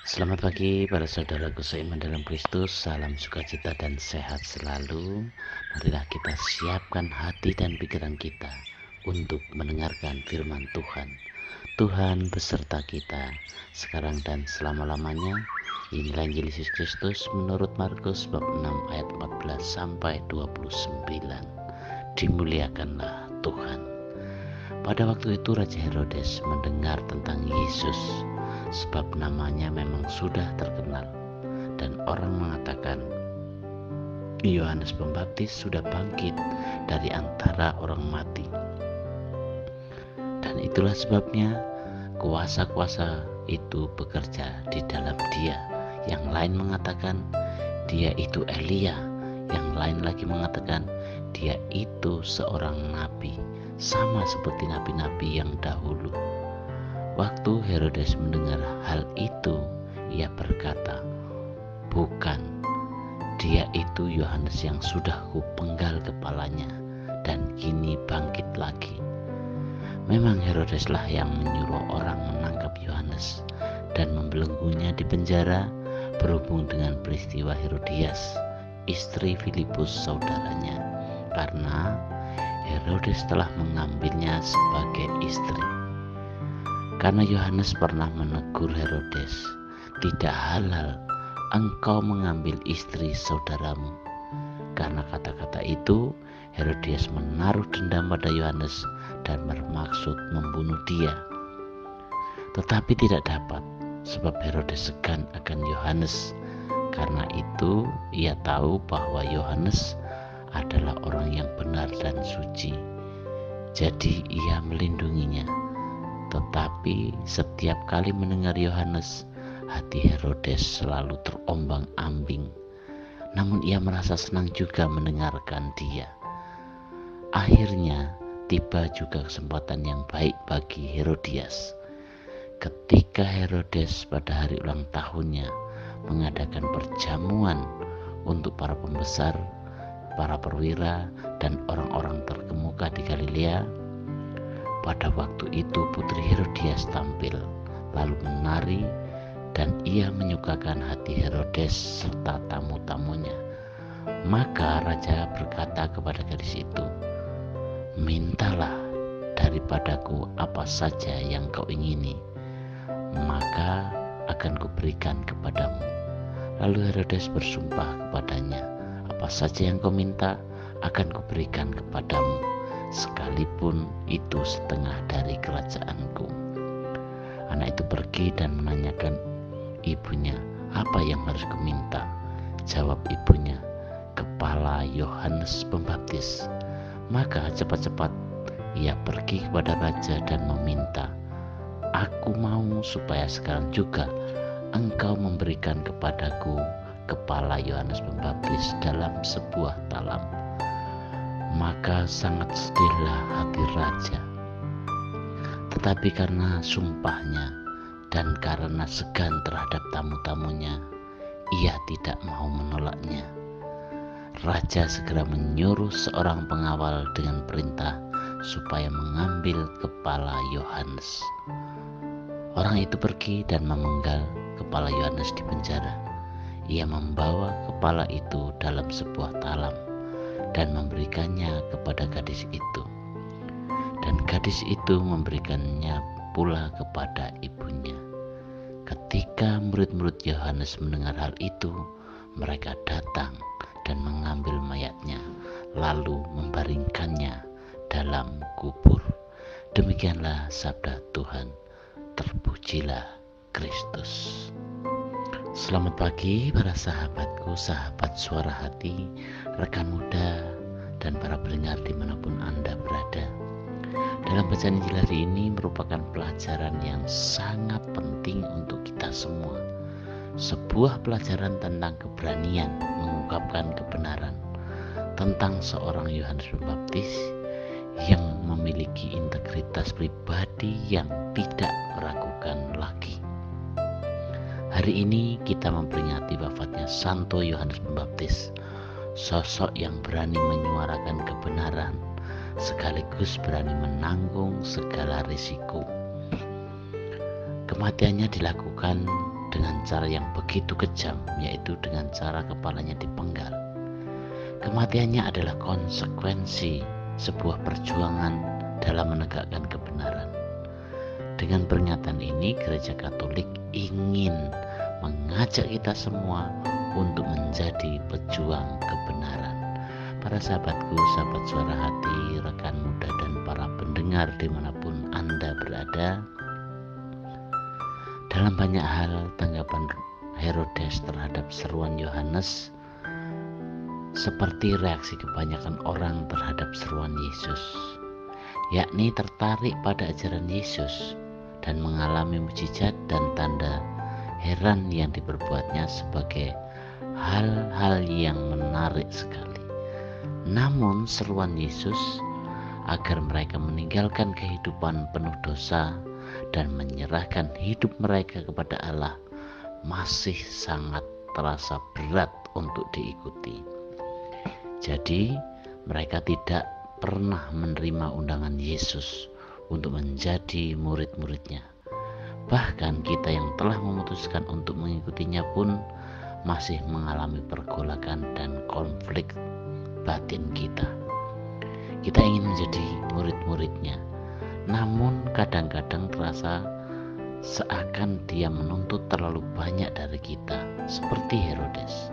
Selamat pagi para saudaraku seiman dalam Kristus. Salam sukacita dan sehat selalu. Marilah kita siapkan hati dan pikiran kita untuk mendengarkan firman Tuhan. Tuhan beserta kita sekarang dan selama-lamanya. Inilah Injil Yesus Kristus menurut Markus bab 6 ayat 14 sampai 29. Dimuliakanlah Tuhan. Pada waktu itu Raja Herodes mendengar tentang Yesus, sebab namanya memang sudah terkenal, dan orang mengatakan Yohanes Pembaptis sudah bangkit dari antara orang mati. Dan itulah sebabnya kuasa-kuasa itu bekerja di dalam dia. Yang lain mengatakan dia itu Elia, yang lain lagi mengatakan dia itu seorang nabi, sama seperti nabi-nabi yang dahulu. Waktu Herodes mendengar hal itu, ia berkata, "Bukan, dia itu Yohanes yang sudah kupenggal kepalanya dan kini bangkit lagi." Memang Herodeslah yang menyuruh orang menangkap Yohanes dan membelenggunya di penjara berhubung dengan peristiwa Herodias, istri Filipus saudaranya, karena Herodes telah mengambilnya sebagai istri. Karena Yohanes pernah menegur Herodes, "Tidak halal engkau mengambil istri saudaramu." Karena kata-kata itu, Herodias menaruh dendam pada Yohanes dan bermaksud membunuh dia. Tetapi tidak dapat, sebab Herodes segan akan Yohanes. Karena itu ia tahu bahwa Yohanes adalah orang yang benar dan suci. Jadi ia melindunginya. Tetapi setiap kali mendengar Yohanes, hati Herodes selalu terombang-ambing. Namun ia merasa senang juga mendengarkan dia. Akhirnya tiba juga kesempatan yang baik bagi Herodias. Ketika Herodes pada hari ulang tahunnya mengadakan perjamuan untuk para pembesar, para perwira, dan orang-orang terkemuka di Galilea, pada waktu itu putri Herodias tampil lalu menari, dan ia menyukakan hati Herodes serta tamu-tamunya. Maka raja berkata kepada gadis itu, "Mintalah daripadaku apa saja yang kau ingini, maka akan kuberikan kepadamu." Lalu Herodes bersumpah kepadanya, "Apa saja yang kau minta akan kuberikan kepadamu, sekalipun itu setengah dari kerajaanku." Anak itu pergi dan menanyakan ibunya, "Apa yang harus kuminta?" Jawab ibunya, "Kepala Yohanes Pembaptis." Maka cepat-cepat ia pergi kepada raja dan meminta, "Aku mau supaya sekarang juga engkau memberikan kepadaku kepala Yohanes Pembaptis dalam sebuah talam." Maka sangat sedihlah hati raja. Tetapi karena sumpahnya dan karena segan terhadap tamu-tamunya, ia tidak mau menolaknya. Raja segera menyuruh seorang pengawal dengan perintah supaya mengambil kepala Yohanes. Orang itu pergi dan memenggal kepala Yohanes di penjara. Ia membawa kepala itu dalam sebuah talam dan memberikannya kepada gadis itu. Dan gadis itu memberikannya pula kepada ibunya. Ketika murid-murid Yohanes mendengar hal itu, mereka datang dan mengambil mayatnya, lalu membaringkannya dalam kubur. Demikianlah sabda Tuhan. Terpujilah Kristus. Selamat pagi para sahabatku, sahabat suara hati, rekan muda, dan para pendengar dimanapun Anda berada. Dalam bacaan Injil hari ini merupakan pelajaran yang sangat penting untuk kita semua. Sebuah pelajaran tentang keberanian mengungkapkan kebenaran, tentang seorang Yohanes Pembaptis yang memiliki integritas pribadi yang tidak meragukan lagi. Hari ini kita memperingati wafatnya Santo Yohanes Pembaptis, sosok yang berani menyuarakan kebenaran sekaligus berani menanggung segala risiko. Kematiannya dilakukan dengan cara yang begitu kejam, yaitu dengan cara kepalanya dipenggal. Kematiannya adalah konsekuensi sebuah perjuangan dalam menegakkan kebenaran. Dengan pernyataan ini, Gereja Katolik ingin mengajak kita semua untuk menjadi pejuang kebenaran. Para sahabatku, sahabat suara hati, rekan muda dan para pendengar dimanapun Anda berada, dalam banyak hal tanggapan Herodes terhadap seruan Yohanes seperti reaksi kebanyakan orang terhadap seruan Yesus, yakni tertarik pada ajaran Yesus dan mengalami mukjizat dan tanda heran yang diperbuatnya sebagai hal-hal yang menarik sekali. Namun seruan Yesus agar mereka meninggalkan kehidupan penuh dosa dan menyerahkan hidup mereka kepada Allah masih sangat terasa berat untuk diikuti. Jadi mereka tidak pernah menerima undangan Yesus untuk menjadi murid-muridnya. Bahkan kita yang telah memutuskan untuk mengikutinya pun masih mengalami pergolakan dan konflik batin kita. Kita ingin menjadi murid-muridnya, namun kadang-kadang terasa seakan dia menuntut terlalu banyak dari kita. Seperti Herodes,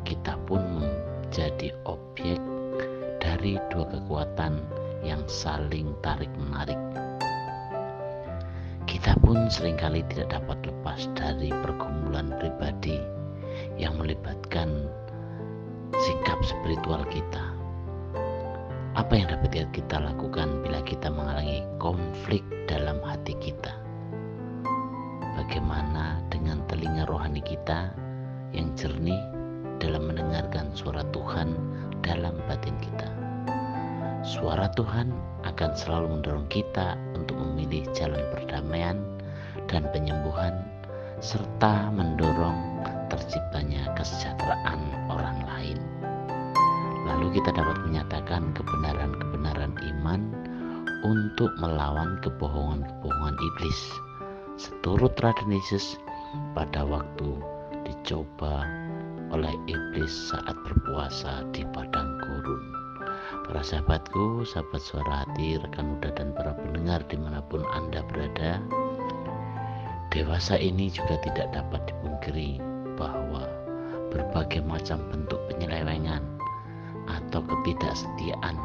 kita pun menjadi objek dari dua kekuatan yang saling tarik-menarik. Kita pun seringkali tidak dapat lepas dari pergumulan pribadi yang melibatkan sikap spiritual kita. Apa yang dapat kita lakukan bila kita mengalami konflik dalam hati kita? Bagaimana dengan telinga rohani kita yang jernih dalam mendengarkan suara Tuhan dalam batin kita? Suara Tuhan akan selalu mendorong kita untuk memilih jalan perdamaian dan penyembuhan, serta mendorong terciptanya kesejahteraan orang lain. Lalu kita dapat menyatakan kebenaran-kebenaran iman untuk melawan kebohongan-kebohongan iblis, seturut teladan Yesus pada waktu dicoba oleh iblis saat berpuasa di padang gurun. Para sahabatku, sahabat suara hati, rekan muda dan para pendengar dimanapun Anda berada, dewasa ini juga tidak dapat dipungkiri bahwa berbagai macam bentuk penyelewengan atau ketidaksetiaan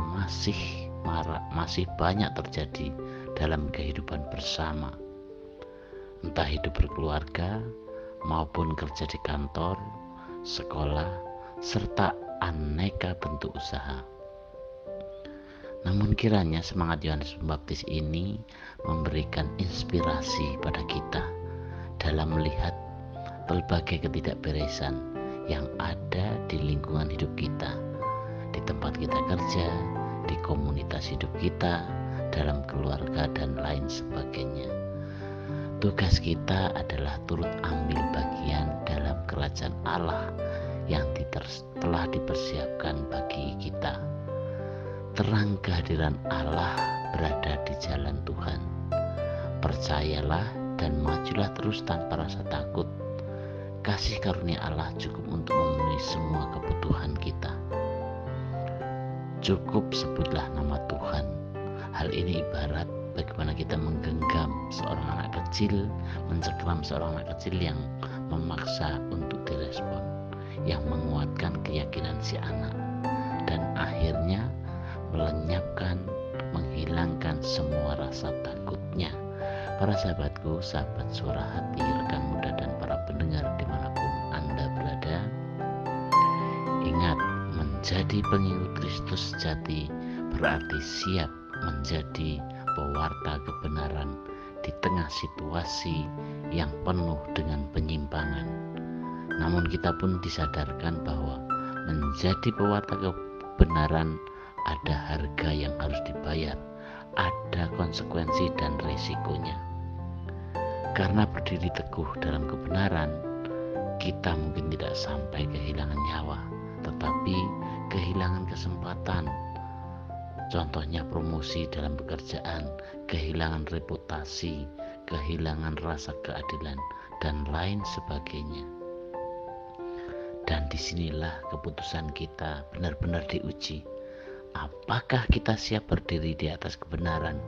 masih banyak terjadi dalam kehidupan bersama, entah hidup berkeluarga maupun kerja di kantor, sekolah, serta aneka bentuk usaha. Namun kiranya semangat Yohanes Pembaptis ini memberikan inspirasi pada kita dalam melihat berbagai ketidakberesan yang ada di lingkungan hidup kita, di tempat kita kerja, di komunitas hidup kita, dalam keluarga dan lain sebagainya. Tugas kita adalah turut ambil bagian dalam kerajaan Allah yang telah dipersiapkan bagi kita. Terang kehadiran Allah berada di jalan Tuhan. Percayalah dan majulah terus tanpa rasa takut. Kasih karunia Allah cukup untuk memenuhi semua kebutuhan kita. Cukup sebutlah nama Tuhan. Hal ini ibarat bagaimana kita menggenggam seorang anak kecil, mencengkram seorang anak kecil yang memaksa untuk direspon, yang menguatkan keyakinan si anak, dan akhirnya melenyapkan, menghilangkan semua rasa takutnya. Para sahabatku, sahabat suara hati, rekan muda dan para pendengar dimanapun Anda berada, ingat, menjadi pengikut Kristus sejati berarti siap menjadi pewarta kebenaran di tengah situasi yang penuh dengan penyimpangan. Namun kita pun disadarkan bahwa menjadi pewarta kebenaran ada harga yang harus dibayar, ada konsekuensi dan resikonya. Karena berdiri teguh dalam kebenaran, kita mungkin tidak sampai kehilangan nyawa, tetapi kehilangan kesempatan. Contohnya promosi dalam pekerjaan, kehilangan reputasi, kehilangan rasa keadilan, dan lain sebagainya. Dan disinilah keputusan kita benar-benar diuji. Apakah kita siap berdiri di atas kebenaran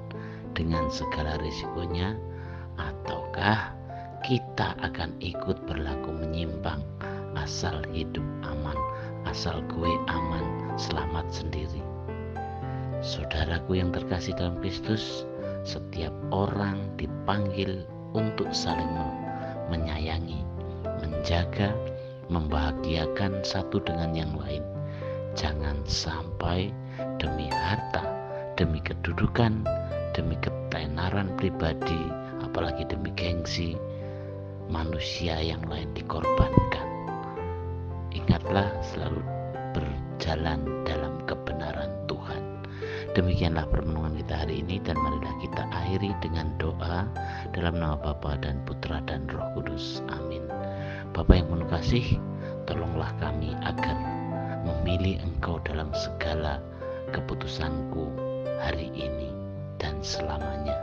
dengan segala risikonya, ataukah kita akan ikut berlaku menyimpang asal hidup aman, asal gue aman, selamat sendiri. Saudaraku yang terkasih dalam Kristus, setiap orang dipanggil untuk saling menyayangi, menjaga, membahagiakan satu dengan yang lain. Jangan sampai demi harta, demi kedudukan, demi ketenaran pribadi, apalagi demi gengsi, manusia yang lain dikorbankan. Ingatlah selalu berjalan dalam kebenaran Tuhan. Demikianlah permenungan kita hari ini, dan marilah kita akhiri dengan doa dalam nama Bapa dan Putra dan Roh Kudus. Amin. Bapa yang penuh kasih, tolonglah kami agar memilih Engkau dalam segala keputusanku hari ini dan selamanya.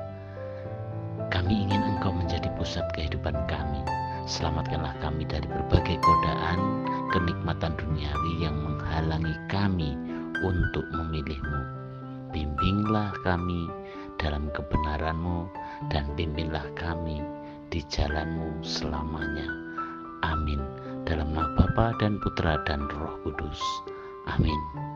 Kami ingin Engkau menjadi pusat kehidupan kami. Selamatkanlah kami dari berbagai godaan kenikmatan duniawi yang menghalangi kami untuk memilih-Mu. Bimbinglah kami dalam kebenaran-Mu, dan pimpinlah kami di jalan-Mu selamanya. Amin. Dalam nama Bapa dan Putra dan Roh Kudus. Amin.